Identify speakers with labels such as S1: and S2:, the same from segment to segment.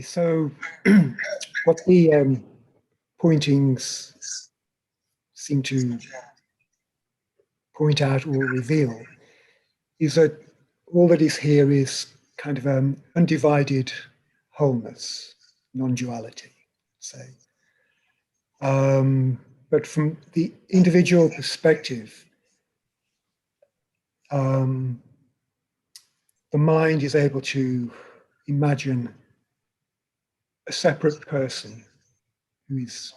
S1: So what the pointings seem to point out or reveal is that all that is here is kind of undivided wholeness, non-duality, say. But from the individual perspective, the mind is able to imagine a separate person who is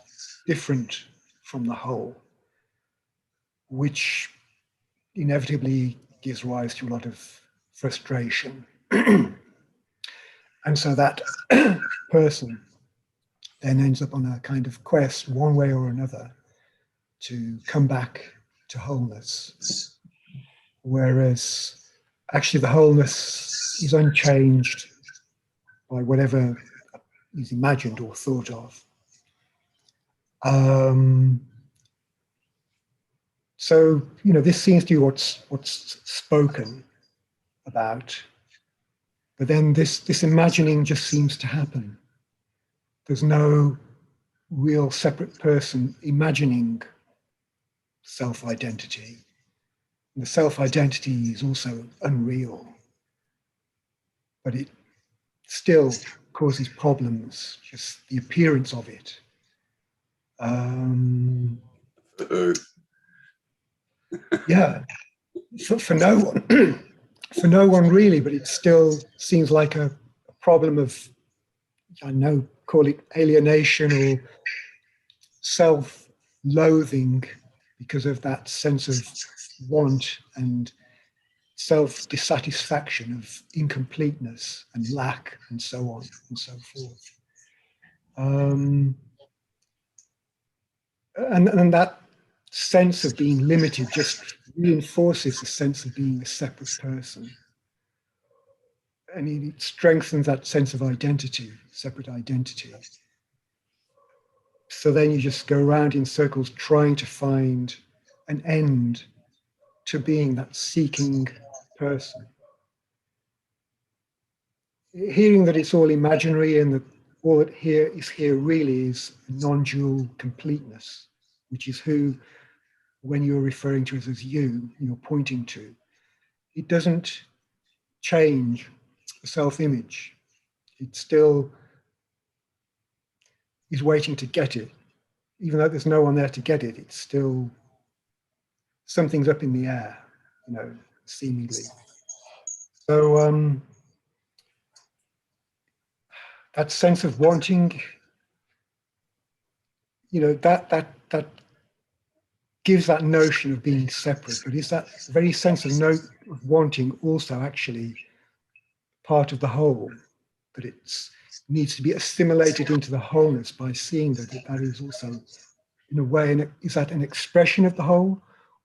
S1: different from the whole, which inevitably gives rise to a lot of frustration. And so that person then ends up on a kind of quest, one way or another, to come back to wholeness. Whereas actually the wholeness is unchanged by whatever is imagined or thought of. So, you know, this seems to be what's spoken about, but then this imagining just seems to happen. There's no real separate person imagining self-identity. The self-identity is also unreal, but it still causes problems, just the appearance of it. Yeah, for no one, for no one really, but it still seems like a problem of, I know, call it alienation or self-loathing because of that sense of want and self-dissatisfaction of incompleteness and lack and so on and so forth. And that sense of being limited just reinforces the sense of being a separate person. And it strengthens that sense of identity, separate identity. So then you just go around in circles trying to find an end to being that seeking person. Hearing that it's all imaginary and that all that is here really is non-dual completeness, which is who, when you're referring to it as you're pointing to. It doesn't change the self-image. It still is waiting to get it. Even though there's no one there to get it, it's still, something's up in the air, you know, seemingly. So that sense of wanting, you know, that gives that notion of being separate, but is that very sense of wanting also actually part of the whole, that it needs to be assimilated into the wholeness by seeing that that is also, in a way, is that an expression of the whole,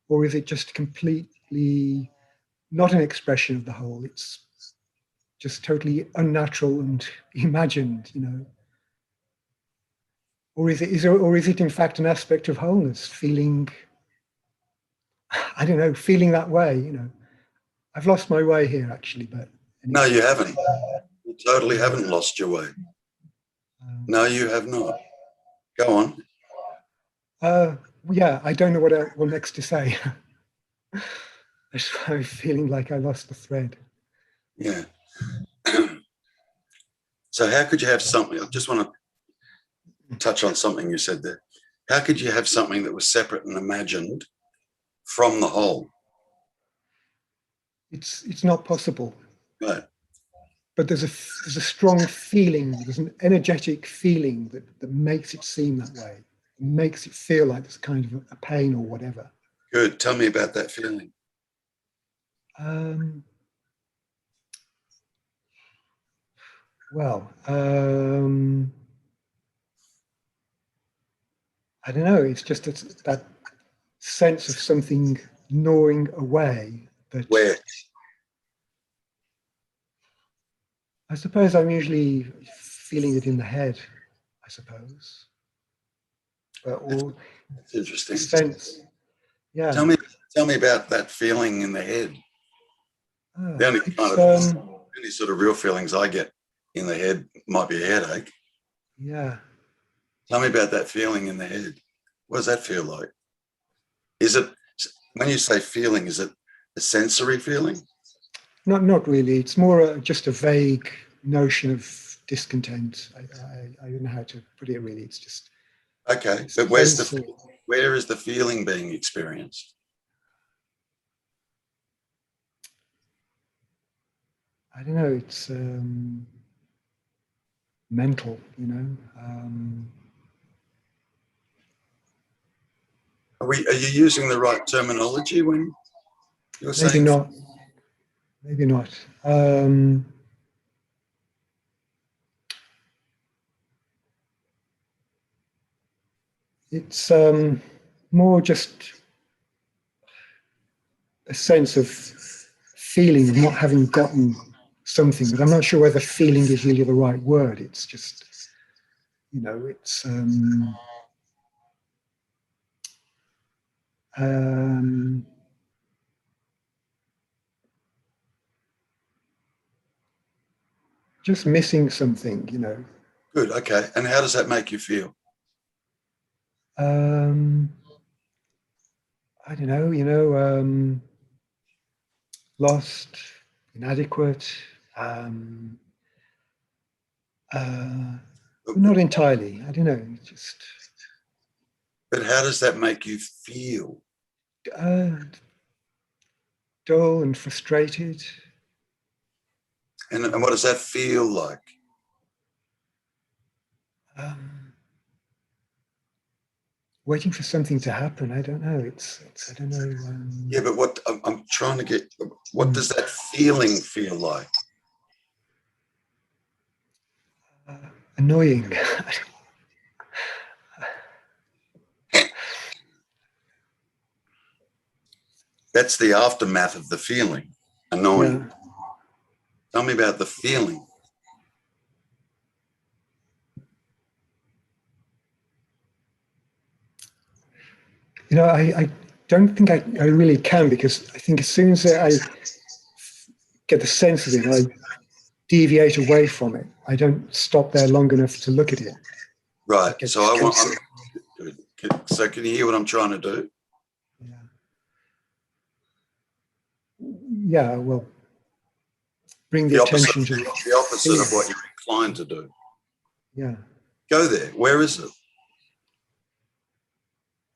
S1: or is it just completely not an expression of the whole? It's just totally unnatural and imagined, you know. Or is it in fact an aspect of wholeness, feeling, I don't know, feeling that way, you know. I've lost my way here actually, but
S2: no, you haven't. You totally haven't lost your way. No, you have not. Go on.
S1: Yeah, I don't know what next to say. I'm feeling like I lost the thread.
S2: Yeah. So how could you have something, I just want to touch on something you said there. How could you have something that was separate and imagined from the whole?
S1: It's not possible.
S2: Right.
S1: But there's a strong feeling, there's an energetic feeling that makes it seem that way. It makes it feel like there's kind of a pain or whatever.
S2: Good. Tell me about that feeling.
S1: Well, I don't know. It's just that sense of something gnawing away. That
S2: where?
S1: I suppose I'm usually feeling it in the head, I suppose.
S2: That's interesting.
S1: Sense. Yeah.
S2: Tell me about that feeling in the head. The only sort of real feelings I get in the head might be a headache.
S1: Yeah.
S2: Tell me about that feeling in the head. What does that feel like? Is it, when you say feeling, is it a sensory feeling?
S1: Not really. It's more just a vague notion of discontent. I don't know how to put it really. It's just
S2: Okay, but where is the feeling being experienced?
S1: I don't know. It's mental, you know.
S2: Are you using the right terminology when you're
S1: Maybe
S2: saying?
S1: not. Maybe not. It's more just a sense of feeling of not having gotten something, but I'm not sure whether feeling is really the right word. It's just, you know, it's just missing something, you know.
S2: Good, okay. And how does that make you feel?
S1: I don't know, you know, lost, inadequate, not entirely. I don't know, just
S2: But how does that make you feel?
S1: dull and frustrated.
S2: And what does that feel like?
S1: Waiting for something to happen. I don't know. It's I don't know.
S2: Yeah, but what I'm trying to get, what does that feeling feel like?
S1: Annoying.
S2: That's the aftermath of the feeling. Annoying.
S1: Yeah.
S2: Tell me about the feeling.
S1: You know, I don't think I really can, because I think as soon as I get the sense of it, I deviate away from it. I don't stop there long enough to look at it.
S2: Right.
S1: It
S2: So so can you hear what I'm trying to do?
S1: Yeah. Well, bring the attention to
S2: the opposite of what you're inclined to do.
S1: Yeah.
S2: Go there. Where is it?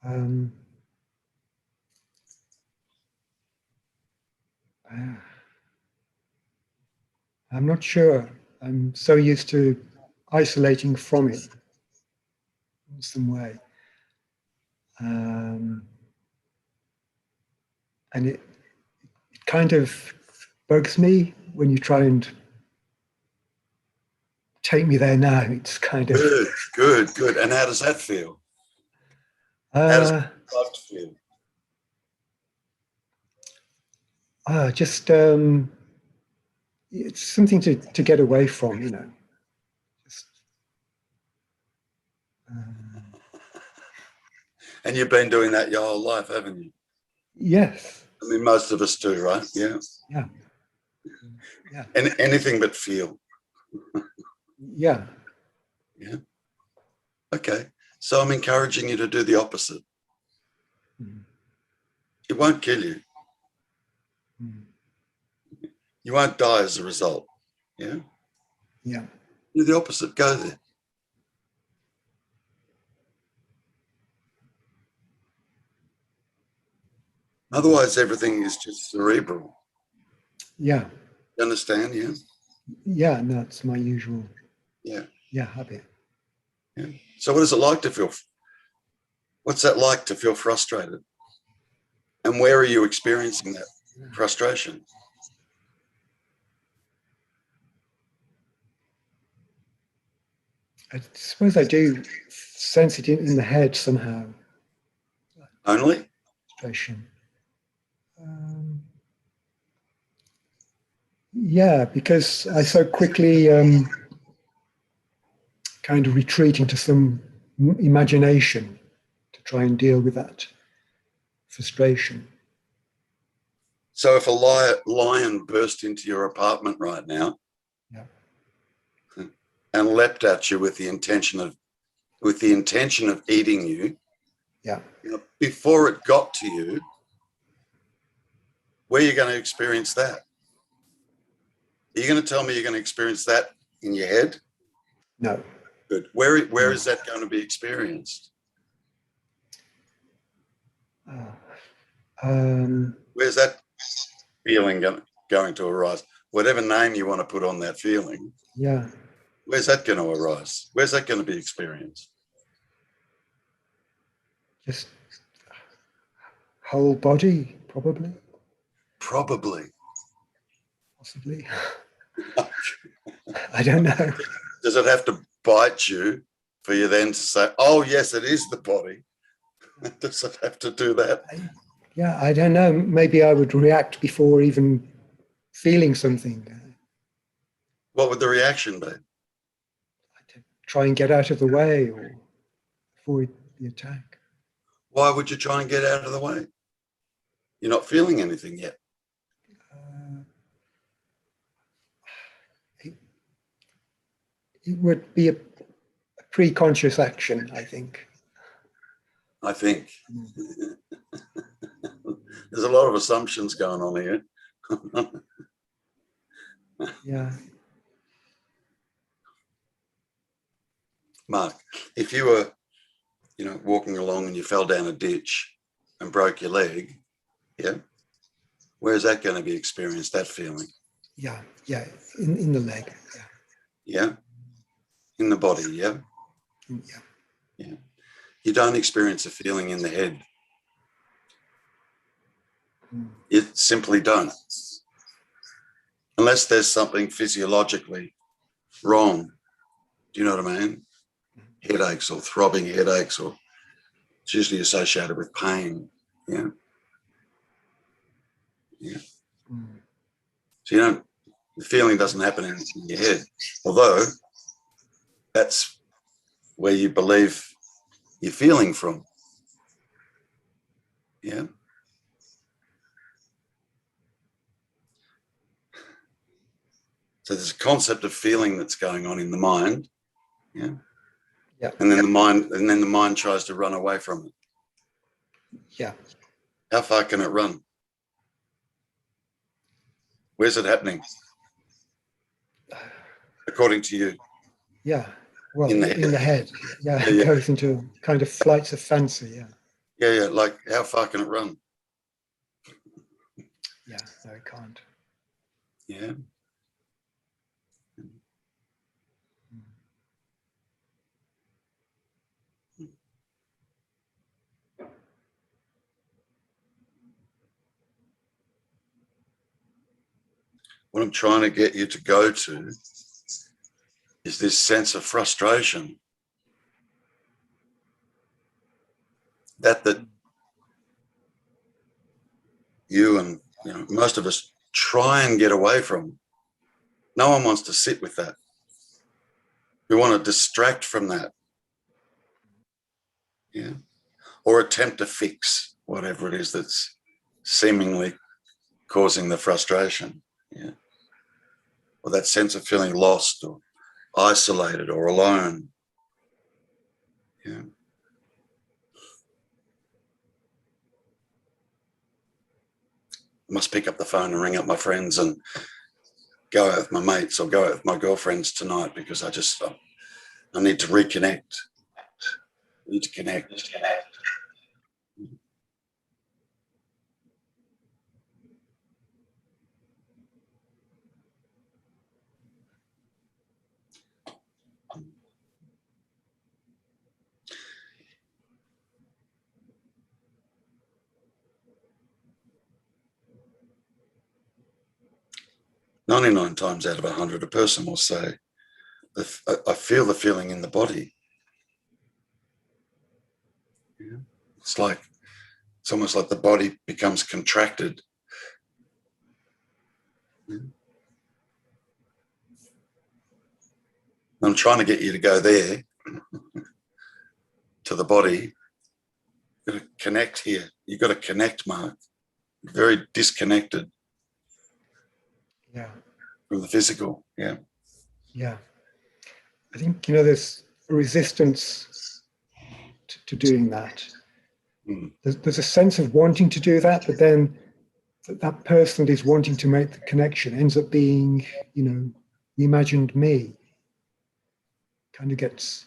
S1: I'm not sure. I'm so used to isolating from it in some way. And it kind of bugs me when you try and take me there now. It's kind of
S2: Good. And how does that feel? How does that feel?
S1: just it's something to get away from, you know. Just,
S2: And you've been doing that your whole life, haven't you?
S1: yes.
S2: I mean, most of us do, right? Yeah.
S1: Yeah. Yeah.
S2: And anything but feel.
S1: Yeah.
S2: Yeah. Okay. So I'm encouraging you to do the opposite.
S1: Mm.
S2: It won't kill you.
S1: Mm.
S2: You won't die as a result. Yeah.
S1: Yeah.
S2: Do the opposite. Go there. Otherwise, everything is just cerebral.
S1: Yeah.
S2: You understand? Yeah.
S1: Yeah. And that's my usual.
S2: Yeah.
S1: Yeah. Habit.
S2: Yeah. So what is it like to feel? What's that like to feel frustrated? And where are you experiencing that frustration?
S1: I suppose I do sense it in the head somehow.
S2: Only?
S1: Frustration. Yeah, because I so quickly kind of retreat into some imagination to try and deal with that frustration.
S2: So if a lion burst into your apartment right now,
S1: Yeah.
S2: and leapt at you with the intention of eating you,
S1: Yeah.
S2: before it got to you, where are you going to experience that? Are you going to tell me you're going to experience that in your head?
S1: No.
S2: Good. Where is that going to be experienced? Where's that feeling going to arise? Whatever name you want to put on that feeling.
S1: Yeah.
S2: Where's that going to arise? Where's that going to be experienced?
S1: Just whole body, probably.
S2: Probably.
S1: Possibly. I don't know.
S2: Does it have to bite you for you then to say, oh, yes, it is the body? Does it have to do that?
S1: I don't know. Maybe I would react before even feeling something.
S2: What would the reaction be?
S1: Try and get out of the way or avoid the attack.
S2: Why would you try and get out of the way? You're not feeling anything yet.
S1: It would be a pre-conscious action, I think.
S2: There's a lot of assumptions going on here.
S1: Yeah.
S2: Mark, if you were, walking along and you fell down a ditch and broke your leg, where's that going to be experienced, that feeling?
S1: Yeah, in the leg.
S2: Yeah. In the body, yeah. You don't experience a feeling in the head. You simply don't. Unless there's something physiologically wrong. Do you know what I mean? Headaches or throbbing headaches, or it's usually associated with pain. Yeah. So the feeling doesn't happen in your head, although that's where you believe you're feeling from. Yeah. So there's a concept of feeling that's going on in the mind. Yeah.
S1: Yeah.
S2: And then the mind tries to run away from it.
S1: Yeah.
S2: How far can it run? Where's it happening? According to you?
S1: Yeah. Well, in the head. Yeah. It goes into kind of flights of fancy. Yeah.
S2: Yeah. Like, how far can it run?
S1: Yeah. No, it can't.
S2: Yeah. What I'm trying to get you to go to is this sense of frustration that you and most of us try and get away from. No one wants to sit with that. We want to distract from that. Yeah. Or attempt to fix whatever it is that's seemingly causing the frustration. Yeah. Or that sense of feeling lost or isolated or alone. Yeah. I must pick up the phone and ring up my friends and go out with my mates or go out with my girlfriends tonight because I need to reconnect. I need to connect. 99 times out of 100, a person will say, I feel the feeling in the body. Yeah. It's almost like the body becomes contracted. Yeah. I'm trying to get you to go there, to the body. You've got to connect here. You've got to connect, Mark. You're very disconnected.
S1: Yeah.
S2: From the physical. Yeah.
S1: Yeah. I think, there's a resistance to doing that.
S2: Mm.
S1: There's a sense of wanting to do that, but then that person that is wanting to make the connection ends up being, the imagined me. Kind of gets,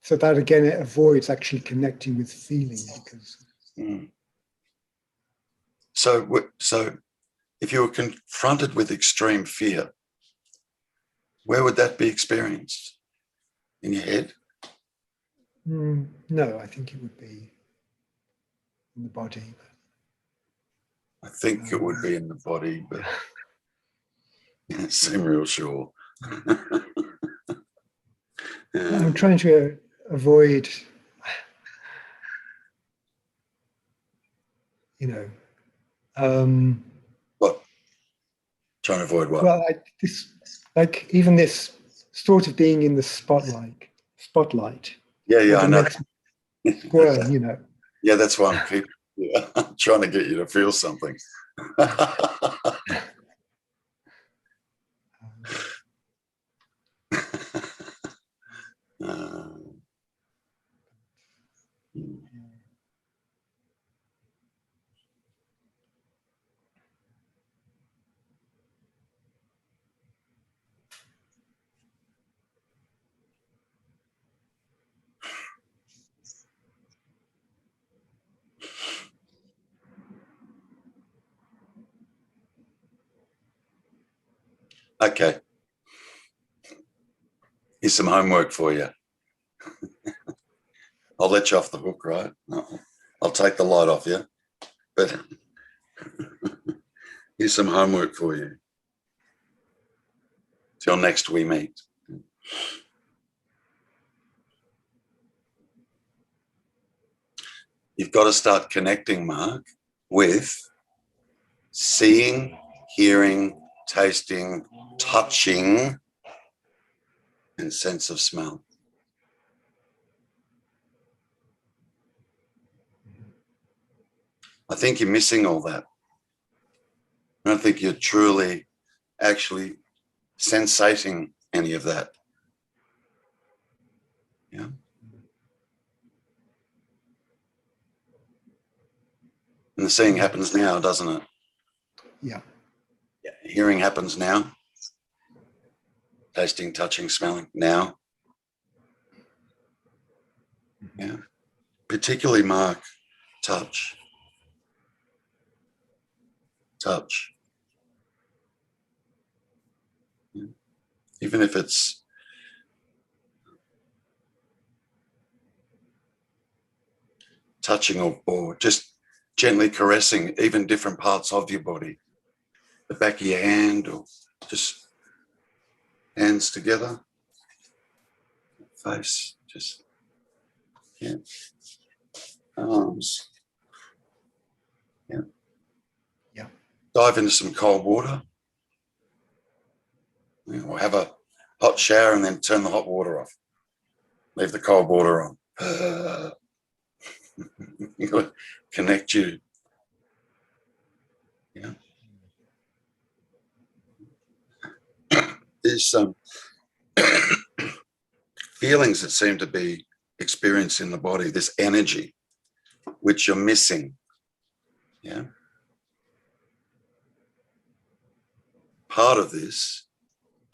S1: so that again, it avoids actually connecting with feeling because.
S2: Mm. So if you were confronted with extreme fear, where would that be experienced? In your head?
S1: No, I think it would be in the body.
S2: I think it would be in the body, but it seemed real sure.
S1: I'm trying to avoid,
S2: What? Trying to avoid what?
S1: well, even this sort of being in the spotlight.
S2: Yeah, I know.
S1: Makes me squirm,
S2: Yeah, that's why I'm trying to get you to feel something. Okay. Here's some homework for you. I'll let you off the hook, right? I'll take the light off you. But here's some homework for you. Till next we meet. You've got to start connecting, Mark, with seeing, hearing, tasting, touching, and sense of smell. I think you're missing all that. I don't think you're truly actually sensating any of that. Yeah. And the seeing happens now, doesn't it?
S1: Yeah.
S2: Yeah. Hearing happens now. Tasting, touching, smelling now. Yeah. Particularly, Mark, touch. Touch. Yeah. Even if it's touching or just gently caressing even different parts of your body, the back of your hand or just hands together, face, just, yeah, arms. Yeah.
S1: Yeah.
S2: Dive into some cold water. Or have a hot shower and then turn the hot water off. Leave the cold water on. You've got to connect you. Yeah. There's some feelings that seem to be experienced in the body, this energy, which you're missing. Yeah. Part of this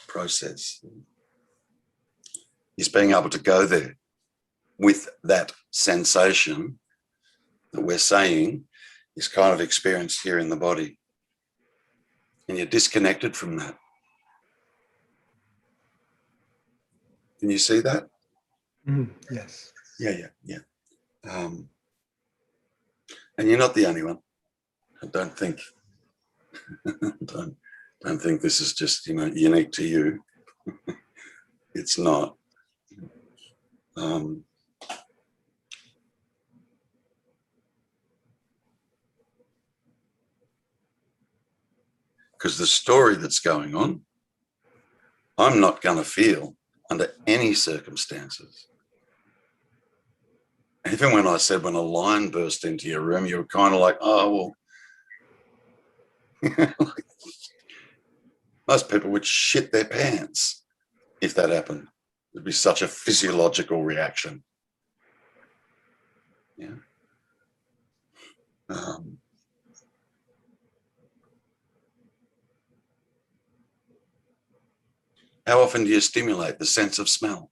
S2: process is being able to go there with that sensation that we're saying is kind of experienced here in the body. And you're disconnected from that. Can you see that?
S1: Yes.
S2: Yeah. And you're not the only one. I don't think don't think this is just unique to you. It's not. Because the story that's going on, I'm not going to feel under any circumstances. Even when I said when a lion burst into your room, you were kind of like, oh, well, most people would shit their pants. if that happened. It'd be such a physiological reaction. Yeah. How often do you stimulate the sense of smell?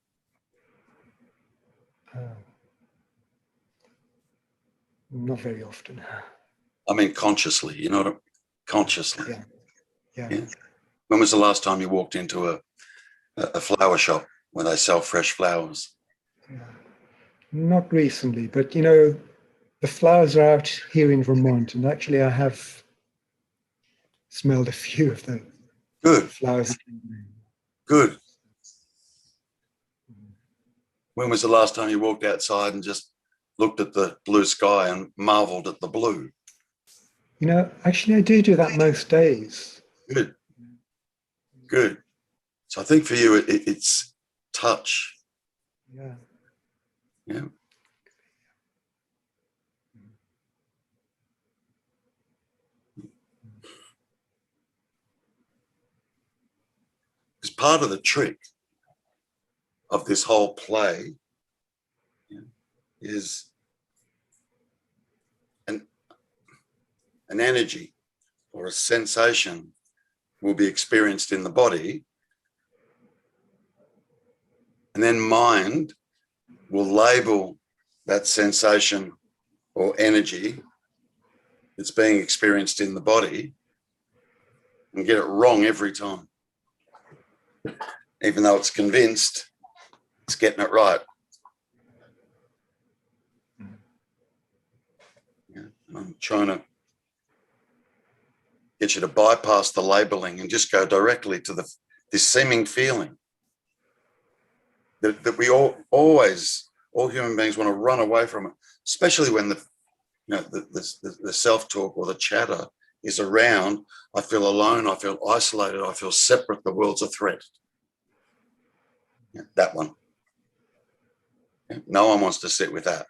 S1: Not very often.
S2: I mean, consciously, you know what consciously.
S1: Yeah. Yeah.
S2: Yeah. When was the last time you walked into a flower shop where they sell fresh flowers?
S1: Yeah. Not recently, but you know, the flowers are out here in Vermont, and actually I have smelled a few of the
S2: Good.
S1: flowers.
S2: Good. When was the last time you walked outside and just looked at the blue sky and marveled at the blue?
S1: You know, actually I do that most days.
S2: Good. Good. So I think for you, it's touch.
S1: Yeah.
S2: Yeah. Because part of the trick of this whole play is an energy or a sensation will be experienced in the body, and then mind will label that sensation or energy that's being experienced in the body and get it wrong every time. Even though it's convinced it's getting it right. Yeah. I'm trying to get you to bypass the labeling and just go directly to this seeming feeling that we all human beings want to run away from it, especially when the self-talk or the chatter is around. I feel alone, I feel isolated, I feel separate, the world's a threat. Yeah, that one. Yeah, no one wants to sit with that.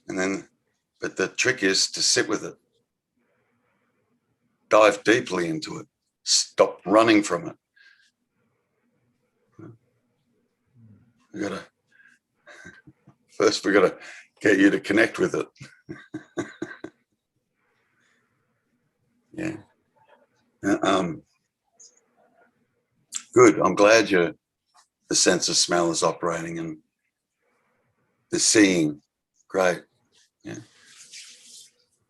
S2: And then, but the trick is to sit with it. Dive deeply into it. Stop running from it. We got to get you to connect with it. Yeah. Good. I'm glad the sense of smell is operating and the seeing. Great. Yeah.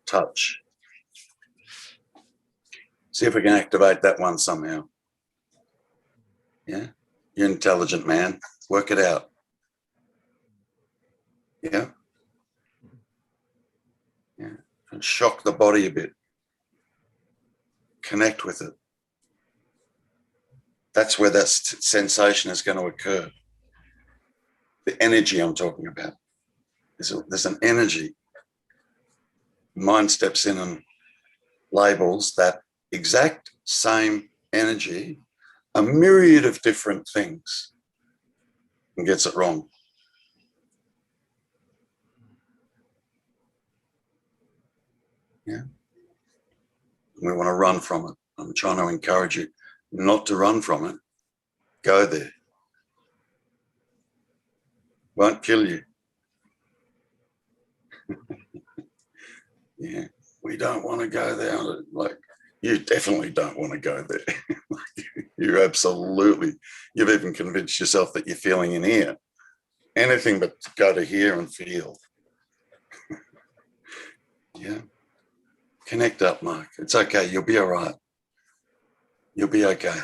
S2: Touch. See if we can activate that one somehow. Yeah. You're an intelligent man. Work it out. Yeah. Yeah. And shock the body a bit. Connect with it. That's where that sensation is going to occur. The energy I'm talking about. There's an energy. Mind steps in and labels that exact same energy a myriad of different things and gets it wrong. Yeah. We want to run from it. I'm trying to encourage you not to run from it. Go there. Won't kill you. Yeah. We don't want to go there. Like, you definitely don't want to go there. You absolutely, you've even convinced yourself that you're feeling in here. Anything but go to here and feel. Yeah. Connect up, Mark. It's okay. You'll be all right. You'll be okay.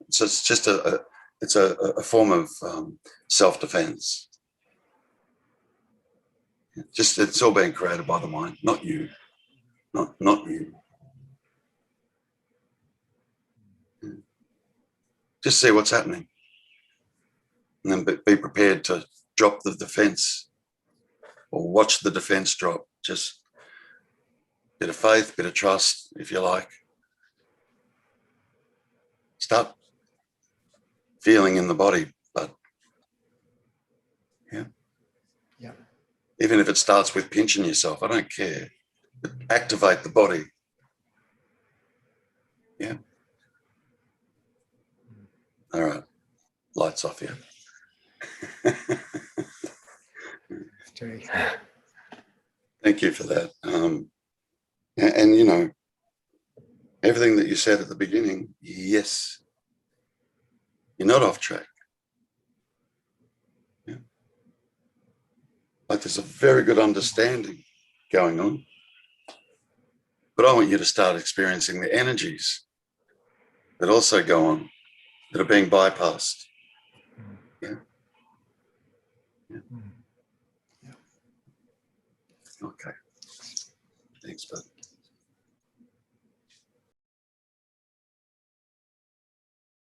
S2: So it's just a form of self-defense. Just it's all being created by the mind, not you. Not you. Just see what's happening. And then be prepared to drop the defense or watch the defense drop. Just a bit of faith, bit of trust, if you like. Start feeling in the body, but yeah.
S1: Yeah.
S2: Even if it starts with pinching yourself, I don't care. But activate the body. Yeah. All right. Lights off here.
S1: Jerry.
S2: Thank you for that. And, you know, everything that you said at the beginning, yes, you're not off track. Yeah. Like there's a very good understanding going on. But I want you to start experiencing the energies that also go on, that are being bypassed. Yeah. Yeah.
S1: Mm. Yeah.
S2: Okay. Thanks, bud.